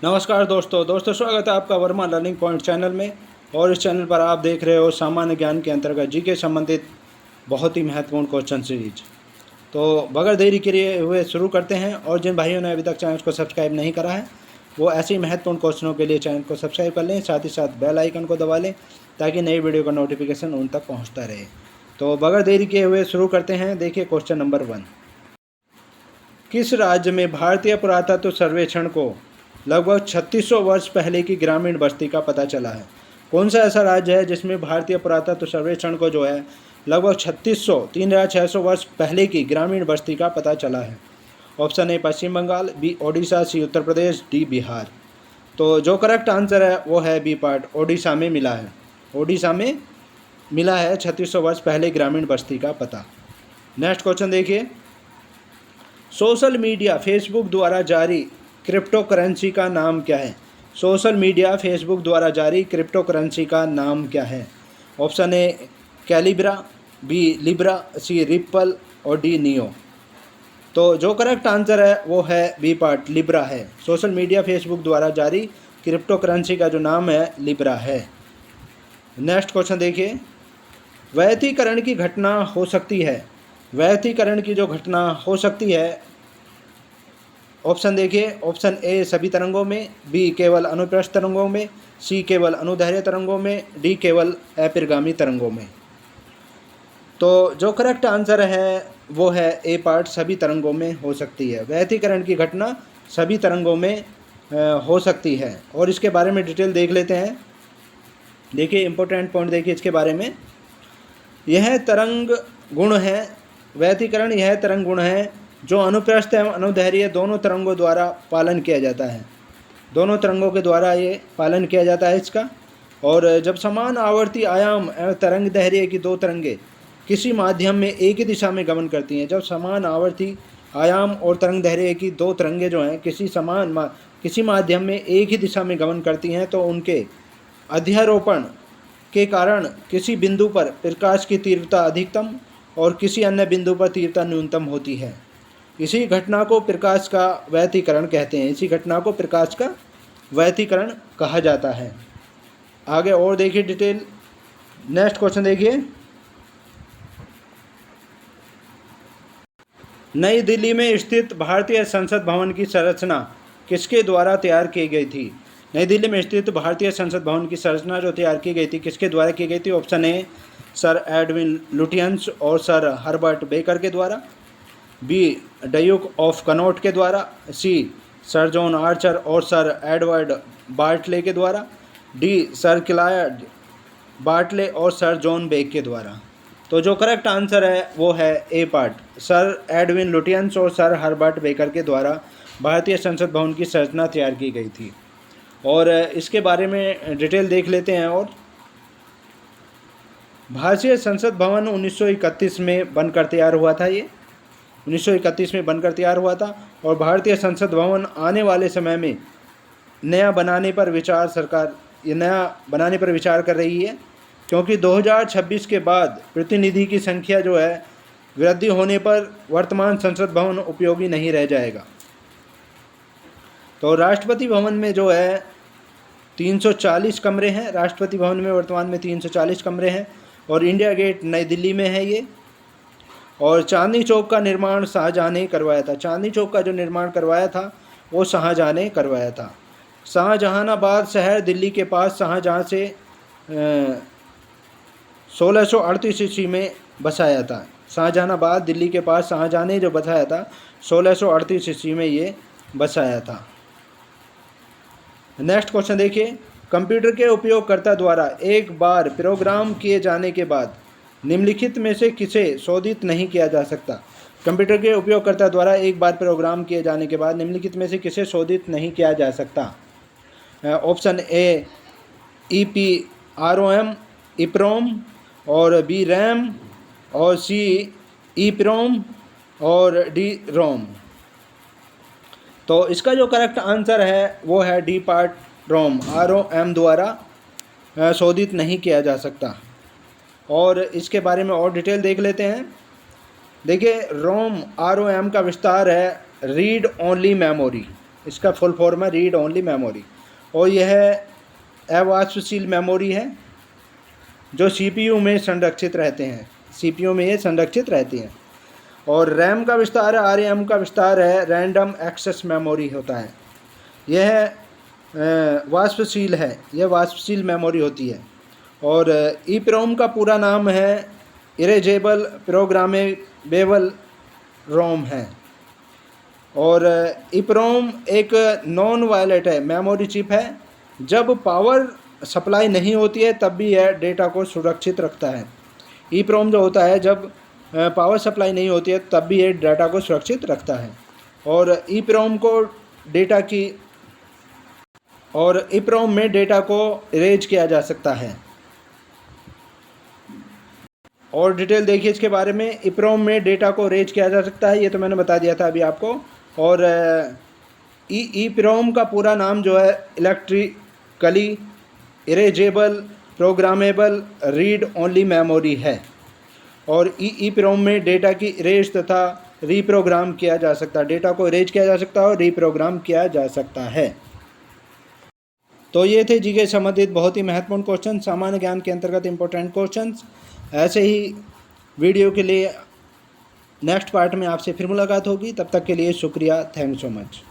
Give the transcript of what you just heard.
नमस्कार दोस्तों स्वागत है आपका वर्मा लर्निंग पॉइंट चैनल में। और इस चैनल पर आप देख रहे हो सामान्य ज्ञान के अंतर्गत जीके संबंधित बहुत ही महत्वपूर्ण क्वेश्चन सीरीज। तो बगैर देरी किए हुए शुरू करते हैं। और जिन भाइयों ने अभी तक चैनल को सब्सक्राइब नहीं करा है वो ऐसे ही महत्वपूर्ण क्वेश्चनों के लिए चैनल को सब्सक्राइब कर लें, साथ ही साथ बेल आइकन को दबा लें ताकि नई वीडियो का नोटिफिकेशन उन तक पहुँचता रहे। तो बगैर देरी किए हुए शुरू करते हैं। देखिए क्वेश्चन नंबर 1, किस राज्य में भारतीय पुरातत्व सर्वेक्षण को लगभग 3600 वर्ष पहले की ग्रामीण बस्ती का पता चला है? कौन सा ऐसा राज्य है जिसमें भारतीय पुरातत्व सर्वेक्षण को जो है लगभग 3600 वर्ष पहले की ग्रामीण बस्ती का पता चला है? Option A Paschim Bangal, B Odisha, C Uttar Pradesh, D Bihar. तो जो करेक्ट आंसर है वो है बी पार्ट, ओडिशा में मिला है। ओडिशा में मिला है 3600 वर्ष पहले ग्रामीण बस्ती का पता। नेक्स्ट क्वेश्चन देखिए, सोशल मीडिया फेसबुक द्वारा जारी क्रिप्टो करेंसी का नाम क्या है? सोशल मीडिया फेसबुक द्वारा जारी क्रिप्टो करेंसी का नाम क्या है? Option A Calibra, B Libra, C Ripple और डी नियो। तो जो करेक्ट आंसर है वो है बी पार्ट, लिब्रा है। सोशल मीडिया फेसबुक द्वारा जारी क्रिप्टो करेंसी का जो नाम है लिब्रा है। नेक्स्ट क्वेश्चन देखिए, वैयक्तिकरण की घटना हो सकती है, वैयक्तिकरण की जो घटना हो सकती है, ऑप्शन देखिए, ऑप्शन ए सभी तरंगों में, बी केवल अनुप्रस्थ तरंगों में, सी केवल अनुदैर्ध्य तरंगों में, डी केवल अपरिगामी तरंगों में। तो जो करेक्ट आंसर है वो है ए पार्ट, सभी तरंगों में हो सकती है। वैयक्तिकरण की घटना सभी तरंगों में हो सकती है। और इसके बारे में डिटेल देख लेते हैं। देखिए इंपॉर्टेंट पॉइंट देखिए इसके बारे में, यह तरंग गुण है, वैयक्तिकरण यह तरंग गुण है जो अनुप्रस्थ एवं अनुदैर्ध्य दोनों तरंगों द्वारा पालन किया जाता है। दोनों तरंगों के द्वारा ये पालन किया जाता है इसका। और जब समान आवर्ती आयाम एवं तरंग दैर्ध्य की दो तरंगें किसी माध्यम में एक ही दिशा में गमन करती हैं, जब समान आवर्ती आयाम और तरंग दैर्ध्य की दो तरंगें जो हैं किसी माध्यम में एक ही दिशा में गमन करती हैं, तो उनके अध्यारोपण के कारण किसी बिंदु पर प्रकाश की तीव्रता अधिकतम और किसी अन्य बिंदु पर तीव्रता न्यूनतम होती है। इसी घटना को प्रकाश का वैयक्तिकरण कहते हैं। इसी घटना को प्रकाश का वैयक्तिकरण कहा जाता है। आगे और देखिए डिटेल। नेक्स्ट क्वेश्चन देखिए, नई दिल्ली में स्थित भारतीय संसद भवन की संरचना किसके द्वारा तैयार की गई थी? नई दिल्ली में स्थित भारतीय संसद भवन की संरचना जो तैयार की गई थी किसके द्वारा की गई थी? Option A sir Edwin Lutyens और सर हर्बर्ट बेकर के द्वारा, बी ड्यूक ऑफ कनॉट के द्वारा, सी सर जॉन आर्चर और सर एडवर्ड बार्टले के द्वारा, डी सर क्लायड बार्टले और सर जॉन बेक के द्वारा। तो जो करेक्ट आंसर है वो है ए पार्ट, सर एडविन लुटियंस और सर हर्बर्ट बेकर के द्वारा भारतीय संसद भवन की संरचना तैयार की गई थी। और इसके बारे में डिटेल देख लेते हैं। और भारतीय संसद भवन 1931 में बनकर तैयार हुआ था। ये 1931 में बनकर तैयार हुआ था। और भारतीय संसद भवन आने वाले समय में नया बनाने पर विचार कर रही है, क्योंकि 2026 के बाद प्रतिनिधि की संख्या जो है वृद्धि होने पर वर्तमान संसद भवन उपयोगी नहीं रह जाएगा। तो राष्ट्रपति भवन में जो है 340 कमरे हैं। राष्ट्रपति भवन में वर्तमान में 340 कमरे हैं। और इंडिया गेट नई दिल्ली में है ये। और चांदनी चौक का निर्माण शाहजहां ने करवाया था। चांदनी चौक का जो निर्माण करवाया था वो शाहजहां ने करवाया था। शाहजहानाबाद शहर दिल्ली के पास शाहजहां से 1638 ईस्वी में बसाया था। शाहजहानाबाद दिल्ली के पास शाहजहां ने जो बसाया था 1638 ईस्वी में ये बसाया था। नेक्स्ट क्वेश्चन देखिए, कंप्यूटर के उपयोगकर्ता द्वारा एक बार प्रोग्राम किए जाने के बाद निम्नलिखित में से किसे शोधित नहीं किया जा सकता? कंप्यूटर के उपयोगकर्ता द्वारा एक बार प्रोग्राम किए जाने के बाद निम्नलिखित में से किसे शोधित नहीं किया जा सकता? ऑप्शन ए EPROM EPROM और बी रैम और सी EPROM और डी रोम। तो इसका जो करेक्ट आंसर है वो है डी पार्ट, रोम, ROM द्वारा शोधित नहीं किया जा सकता। और इसके बारे में और डिटेल देख लेते हैं। देखिए रोम ROM का विस्तार है रीड ओनली मेमोरी। इसका फुल फॉर्म है रीड ओनली मेमोरी। और यह अवाष्पशील मेमोरी है जो सीपीयू में संरक्षित रहते हैं, सीपीयू में ये संरक्षित रहती हैं। और रैम का विस्तार है, आरएम का विस्तार है रैंडम एक्सेस मेमोरी होता है। यह वाष्पशील है, यह वाष्पशील मेमोरी होती है। और ईप्रोम का पूरा नाम है इरेजेबल प्रोग्रामेबल रोम है। और ईप्रोम एक नॉन वायलेट है, मेमोरी चिप है। जब पावर सप्लाई नहीं होती है तब भी यह डेटा को सुरक्षित रखता है। ईप्रोम जो होता है, जब पावर सप्लाई नहीं होती है तब भी ये डाटा को सुरक्षित रखता है। और ईप्रोम में डेटा को इरेज किया जा सकता है। और डिटेल देखिए इसके बारे में। ईप्रोम में डेटा को इरेज किया जा सकता है, ये तो मैंने बता दिया था अभी आपको। और ईप्रोम का पूरा नाम जो है electrically erasable programmable read only memory है। और ईप्रोम में डेटा की इरेज तथा रीप्रोग्राम किया जा सकता है, डेटा को इरेज किया जा सकता है और रीप्रोग्राम किया जा सकता है। तो ये थे जीके संबंधित बहुत ही महत्वपूर्ण क्वेश्चन, सामान्य ज्ञान के अंतर्गत इंपॉर्टेंट क्वेश्चंस। ऐसे ही वीडियो के लिए नेक्स्ट पार्ट में आपसे फिर मुलाकात होगी। तब तक के लिए शुक्रिया, थैंक यू सो मच।